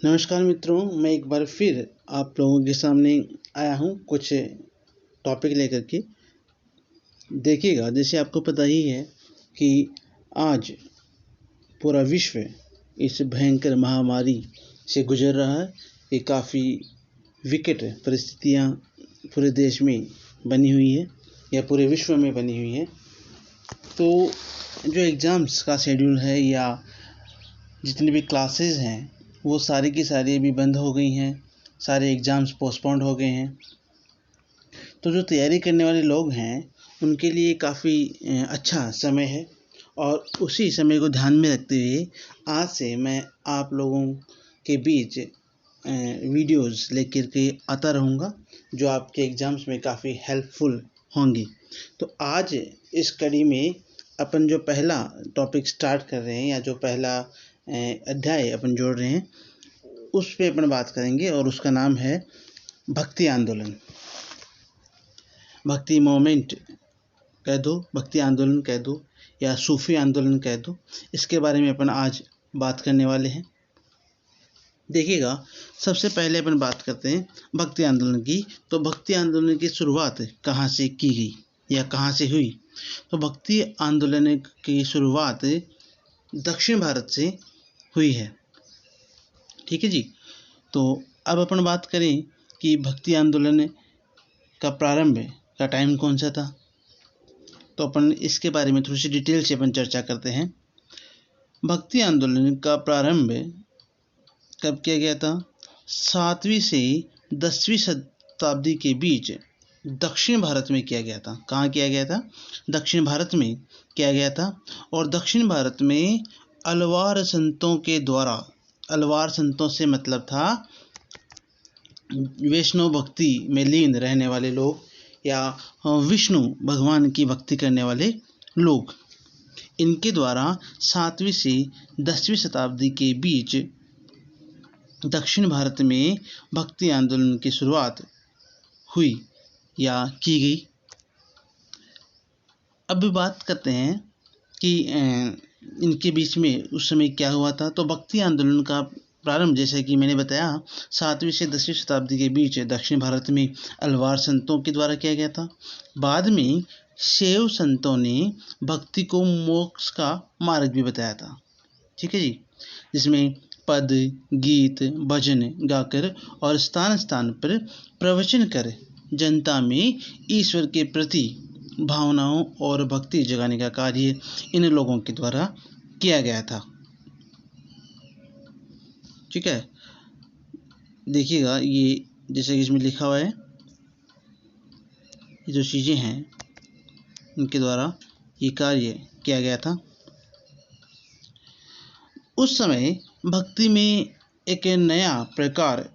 नमस्कार मित्रों, मैं एक बार फिर आप लोगों के सामने आया हूँ कुछ टॉपिक लेकर के। देखिएगा, जैसे आपको पता ही है कि आज पूरा विश्व इस भयंकर महामारी से गुजर रहा है। ये काफ़ी विकट परिस्थितियाँ पूरे देश में बनी हुई है या पूरे विश्व में बनी हुई है। तो जो एग्ज़ाम्स का शेड्यूल है या जितनी भी क्लासेस हैं वो सारी की सारी अभी बंद हो गई हैं। सारे एग्ज़ाम्स पोस्टपोन्ड हो गए हैं। तो जो तैयारी करने वाले लोग हैं उनके लिए काफ़ी अच्छा समय है और उसी समय को ध्यान में रखते हुए आज से मैं आप लोगों के बीच वीडियोस लेकर के आता रहूँगा जो आपके एग्ज़ाम्स में काफ़ी हेल्पफुल होंगी। तो आज इस कड़ी में अपन जो पहला टॉपिक स्टार्ट कर रहे हैं या जो पहला अध्याय अपन जोड़ रहे हैं उस पे अपन बात करेंगे और उसका नाम है भक्ति आंदोलन। भक्ति मोमेंट कह दो, भक्ति आंदोलन कह दो या सूफी आंदोलन कह दो, इसके बारे में अपन आज बात करने वाले हैं। देखिएगा, सबसे पहले अपन बात करते हैं भक्ति आंदोलन की। तो भक्ति आंदोलन की शुरुआत कहाँ से की गई या कहाँ से हुई? तो भक्ति आंदोलन की शुरुआत दक्षिण भारत से हुई है। ठीक है जी। तो अब अपन बात करें कि भक्ति आंदोलन का प्रारंभ का टाइम कौन सा था, तो अपन इसके बारे में थोड़ी सी डिटेल से अपन चर्चा करते हैं। भक्ति आंदोलन का प्रारंभ कब किया गया था? 7वीं से 10वीं शताब्दी के बीच दक्षिण भारत में किया गया था। कहाँ किया गया था? दक्षिण भारत में किया गया था। और दक्षिण भारत में अलवार संतों के द्वारा, अलवार संतों से मतलब था वैष्णव भक्ति में लीन रहने वाले लोग या विष्णु भगवान की भक्ति करने वाले लोग, इनके द्वारा 7वीं से 10वीं शताब्दी के बीच दक्षिण भारत में भक्ति आंदोलन की शुरुआत हुई या की गई। अब बात करते हैं कि इनके बीच में उस समय क्या हुआ था। तो भक्ति आंदोलन का प्रारंभ, जैसे कि मैंने बताया, 7वीं से 10वीं शताब्दी के बीच दक्षिण भारत में अलवार संतों के द्वारा किया गया था। बाद में शैव संतों ने भक्ति को मोक्ष का मार्ग भी बताया था। ठीक है जी, जिसमें पद, गीत, भजन गाकर और स्थान स्थान पर प्रवचन कर जनता में ईश्वर के प्रति भावनाओं और भक्ति जगाने का कार्य इन लोगों के द्वारा किया गया था। ठीक है, देखिएगा, ये जैसे कि इसमें लिखा हुआ है, ये जो चीज़ें हैं इनके द्वारा ये कार्य किया गया था। उस समय भक्ति में एक नया प्रकार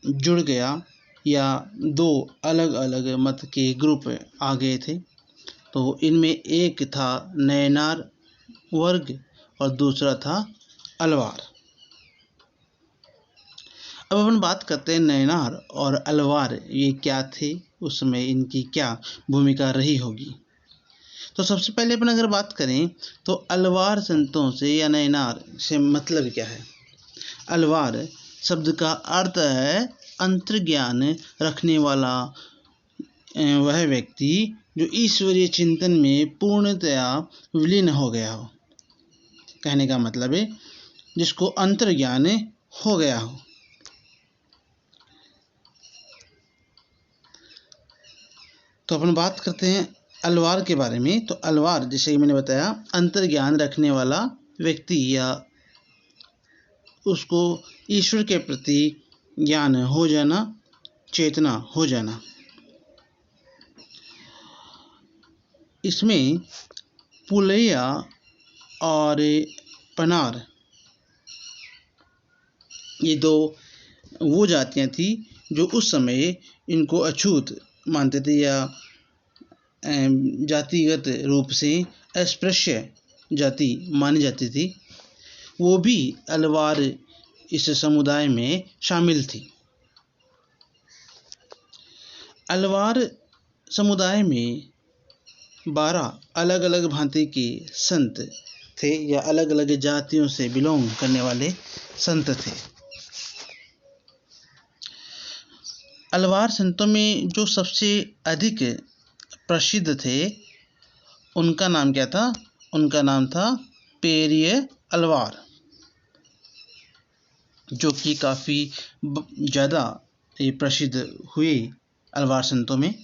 जुड़ गया या दो अलग अलग मत के ग्रुप आ गए थे। तो इनमें एक था नयनार वर्ग और दूसरा था अलवार। अब अपन बात करते हैं नयनार और अलवार, ये क्या थे, उस समय इनकी क्या भूमिका रही होगी। तो सबसे पहले अपन अगर बात करें तो अलवार संतों से या नयनार से मतलब क्या है? अलवार शब्द का अर्थ है अंतर्ज्ञान रखने वाला वह व्यक्ति जो ईश्वरीय चिंतन में पूर्णतया विलीन हो गया हो। कहने का मतलब है जिसको अंतर्ज्ञान हो गया हो। तो अपन बात करते हैं अलवार के बारे में। तो अलवार, जैसे कि मैंने बताया, अंतर्ज्ञान रखने वाला व्यक्ति या उसको ईश्वर के प्रति ज्ञान हो जाना, चेतना हो जाना। इसमें पुलैया और पनार, ये दो वो जातियाँ थी जो उस समय इनको अछूत मानते थे या जातिगत रूप से अस्पृश्य जाति मानी जाती थी। वो भी अलवार इस समुदाय में शामिल थी। अलवार समुदाय में 12 अलग अलग भांति के संत थे या अलग अलग जातियों से बिलोंग करने वाले संत थे। अलवार संतों में जो सबसे अधिक प्रसिद्ध थे उनका नाम क्या था? उनका नाम था पेरिय अलवार, जो कि काफ़ी ज़्यादा प्रसिद्ध हुए अलवार संतों में।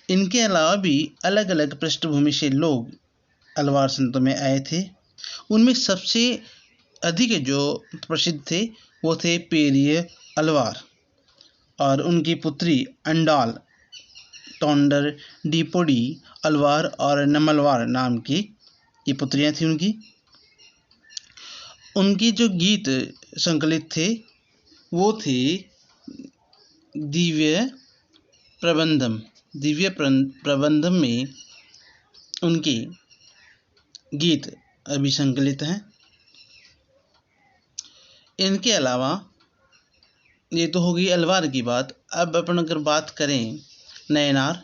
इनके अलावा भी अलग अलग पृष्ठभूमि से लोग अलवार संतों में आए थे। उनमें सबसे अधिक जो प्रसिद्ध थे वो थे पेरिय अलवार और उनकी पुत्री अंडाल, टोंडर, डीपोडी अलवार और नमलवार नाम की ये पुत्रियां थी उनकी। उनकी जो गीत संकलित थे वो थे दिव्य प्रबंधम। दिव्य प्रबंधम में उनके गीत अभी संकलित हैं। इनके अलावा ये तो हो गई अलवार की बात। अब अपन अगर बात करें नैनार,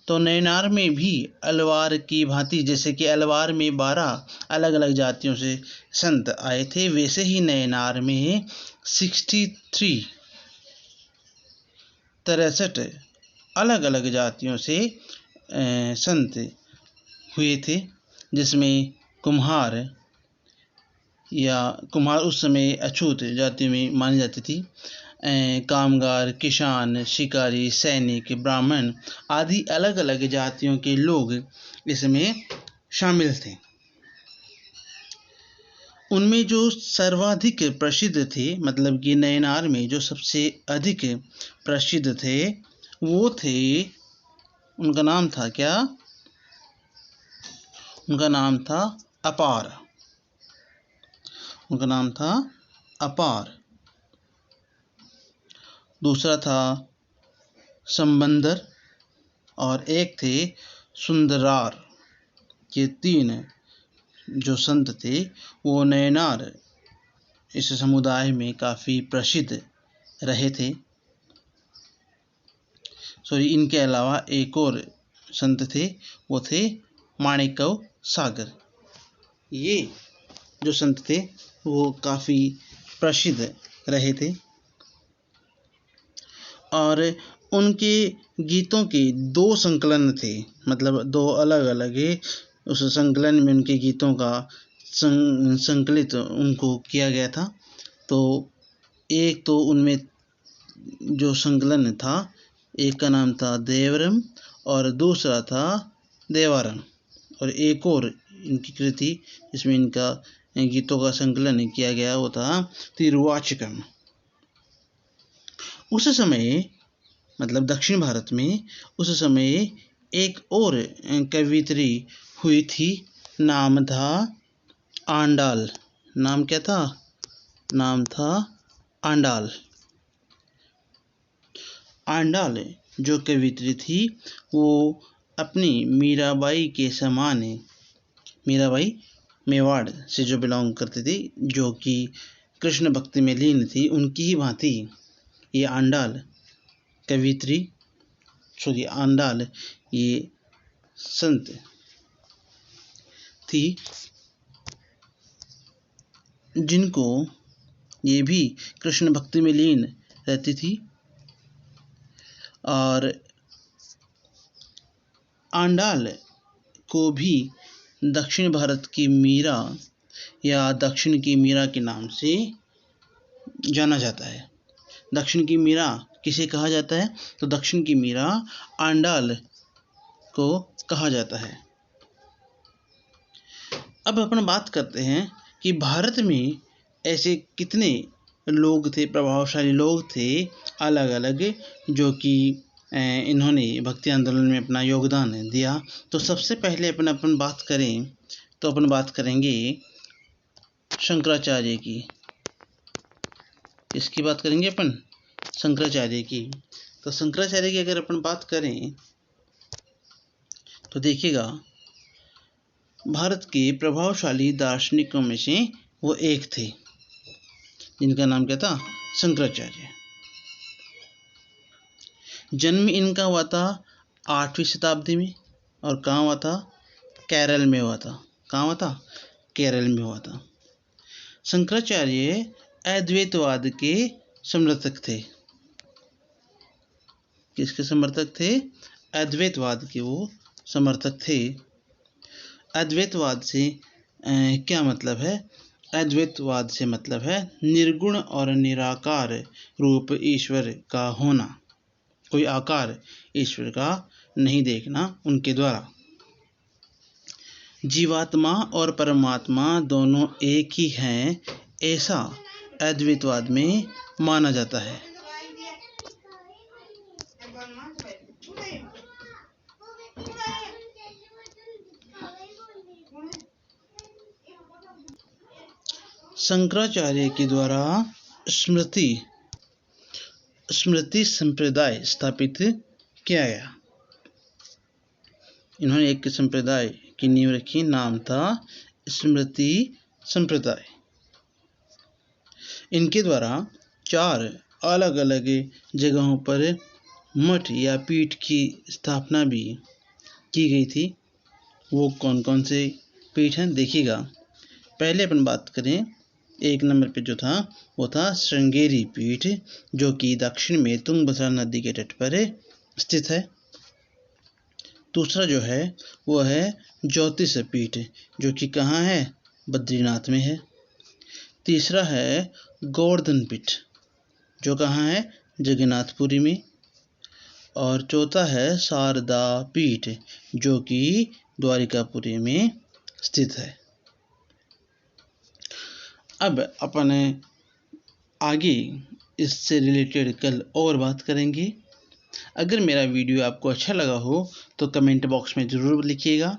तो नैनार में भी अलवार की भांति जैसे कि अलवार में 12 अलग अलग जातियों से संत आए थे, वैसे ही नैनार में 63 अलग अलग जातियों से संत हुए थे, जिसमें कुम्हार उस समय अछूत जातियों में मानी जाती थी। कामगार, किसान, शिकारी, सैनिक, ब्राह्मण आदि अलग अलग जातियों के लोग इसमें शामिल थे। उनमें जो सर्वाधिक प्रसिद्ध थे, मतलब कि नैनार में जो सबसे अधिक प्रसिद्ध थे वो थे, उनका नाम था क्या? उनका नाम था अपार। उनका नाम था अपार। दूसरा था संबंदर और एक थे सुंदरार। ये 3 जो संत थे वो नैनार इस समुदाय में काफ़ी प्रसिद्ध रहे थे। इनके अलावा एक और संत थे, वो थे माणिकव सागर। ये जो संत थे वो काफ़ी प्रसिद्ध रहे थे और उनके गीतों के 2 संकलन थे, मतलब 2 अलग अलग उस संकलन में उनके गीतों का संकलित उनको किया गया था। तो एक तो उनमें जो संकलन था, एक का नाम था देवरम और दूसरा था देवारम, और एक और इनकी कृति जिसमें इनका गीतों का संकलन किया गया वो था तिरुवाचकम। उस समय, मतलब दक्षिण भारत में उस समय एक और कवियत्री हुई थी, नाम था आंडाल। नाम क्या था? नाम था आंडाल। आंडाल जो कवियत्री थी वो अपनी मीराबाई के समान, मीराबाई मेवाड़ से जो बिलोंग करती थी, जो कि कृष्ण भक्ति में लीन थी, उनकी ही भांति ये आंडाल कवियत्री, आंडाल ये संत थी, जिनको ये भी कृष्ण भक्ति में लीन रहती थी। और आंडाल को भी दक्षिण भारत की मीरा या दक्षिण की मीरा के नाम से जाना जाता है। दक्षिण की मीरा किसे कहा जाता है? तो दक्षिण की मीरा आंडाल को कहा जाता है। अब अपन बात करते हैं कि भारत में ऐसे कितने लोग थे, प्रभावशाली लोग थे अलग अलग, जो कि इन्होंने भक्ति आंदोलन में अपना योगदान दिया। तो सबसे पहले अपन बात करें तो अपन बात करेंगे शंकराचार्य की। इसकी बात करेंगे अपन? शंकराचार्य की। तो शंकराचार्य की अगर अपन बात करें तो देखिएगा, भारत के प्रभावशाली दार्शनिकों में से वो एक थे, जिनका नाम क्या था? शंकराचार्य। जन्म इनका हुआ था 8वीं शताब्दी में, और कहाँ हुआ था? केरल में हुआ था। कहाँ हुआ था? केरल में हुआ था। शंकराचार्य अद्वैतवाद के समर्थक थे। किसके समर्थक थे? अद्वैतवाद के वो समर्थक थे। अद्वैतवाद से क्या मतलब है? अद्वैतवाद से मतलब है निर्गुण और निराकार रूप ईश्वर का होना, कोई आकार ईश्वर का नहीं देखना उनके द्वारा। जीवात्मा और परमात्मा दोनों एक ही हैं, ऐसा अद्वैतवाद में माना जाता है। शंकराचार्य के द्वारा स्मृति संप्रदाय स्थापित किया गया। इन्होंने एक संप्रदाय की नींव रखी, नाम था स्मृति संप्रदाय। इनके द्वारा 4 अलग अलग जगहों पर मठ या पीठ की स्थापना भी की गई थी। वो कौन कौन से पीठ हैं देखिएगा। पहले अपन बात करें, 1 नंबर पे जो था वो था श्रृंगेरी पीठ, जो कि दक्षिण में तुंगभद्रा नदी के तट पर स्थित है। दूसरा जो है वो है ज्योतिष पीठ, जो कि कहाँ है? बद्रीनाथ में है। तीसरा है गोवर्धन पीठ, जो कहाँ है? जगन्नाथपुरी में। और चौथा है शारदा पीठ, जो कि द्वारिकापुरी में स्थित है। अब अपन आगे इससे रिलेटेड कल और बात करेंगे। अगर मेरा वीडियो आपको अच्छा लगा हो तो कमेंट बॉक्स में ज़रूर लिखिएगा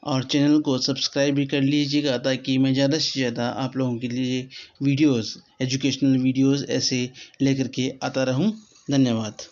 और चैनल को सब्सक्राइब भी कर लीजिएगा, ताकि मैं ज़्यादा से ज़्यादा आप लोगों के लिए वीडियोस, एजुकेशनल वीडियोस ऐसे लेकर के आता रहूं। धन्यवाद।